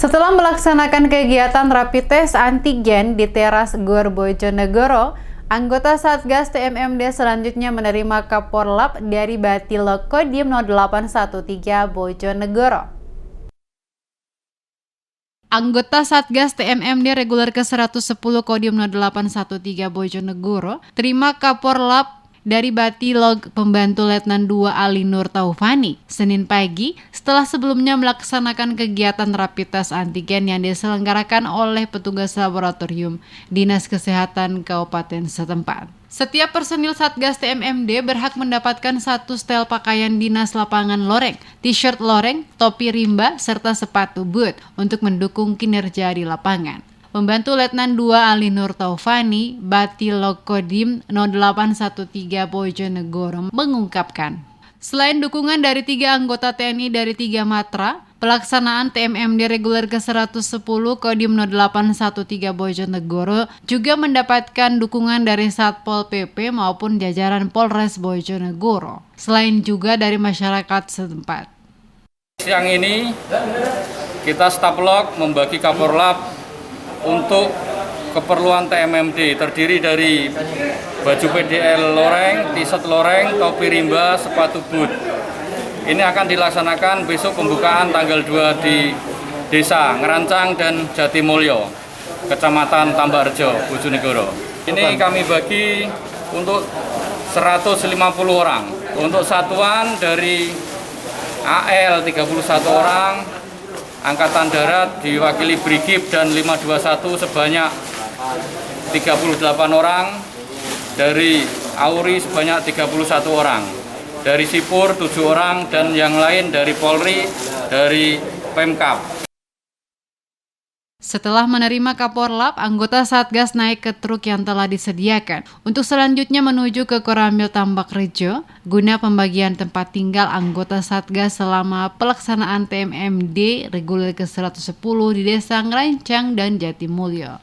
Setelah melaksanakan kegiatan rapid test antigen di teras Gor Bojonegoro, anggota Satgas TMMD selanjutnya menerima Kaporlap dari Batilog Kodim 0813 Bojonegoro. Anggota Satgas TMMD reguler ke-110 Kodim 0813 Bojonegoro terima Kaporlap dari Batilog Pembantu Letnan 2 Ali Nur Taufani, Senin pagi setelah sebelumnya melaksanakan kegiatan rapid test antigen yang diselenggarakan oleh petugas laboratorium Dinas Kesehatan Kabupaten setempat. Setiap personil Satgas TMMD berhak mendapatkan satu setel pakaian dinas lapangan loreng, t-shirt loreng, topi rimba, serta sepatu boot untuk mendukung kinerja di lapangan. Pembantu Letnan 2 Ali Nur Taufani, Batilog Kodim 0813 Bojonegoro mengungkapkan, selain dukungan dari 3 anggota TNI dari 3 matra, pelaksanaan TMMD reguler ke-110 Kodim 0813 Bojonegoro juga mendapatkan dukungan dari Satpol PP maupun jajaran Polres Bojonegoro, selain juga dari masyarakat setempat. Siang ini kita Stapelog membagi Kaporlap untuk keperluan TMMD, terdiri dari baju PDL loreng, t-shirt loreng, topi rimba, sepatu boot. Ini akan dilaksanakan besok pembukaan tanggal 2 di Desa Ngerancang dan Jatimulyo, Kecamatan Tambarjo, Bojonegoro. Ini kami bagi untuk 150 orang. Untuk satuan dari AL 31 orang, Angkatan Darat diwakili Brigif dan 521 sebanyak 38 orang, dari Auri sebanyak 31 orang, dari Sipur 7 orang, dan yang lain dari Polri, dari Pemkab. Setelah menerima Kaporlap, anggota Satgas naik ke truk yang telah disediakan untuk selanjutnya menuju ke Koramil Tambak Rejo guna pembagian tempat tinggal anggota Satgas selama pelaksanaan TMMD reguler ke-110 di Desa Ngerancang dan Jatimulyo.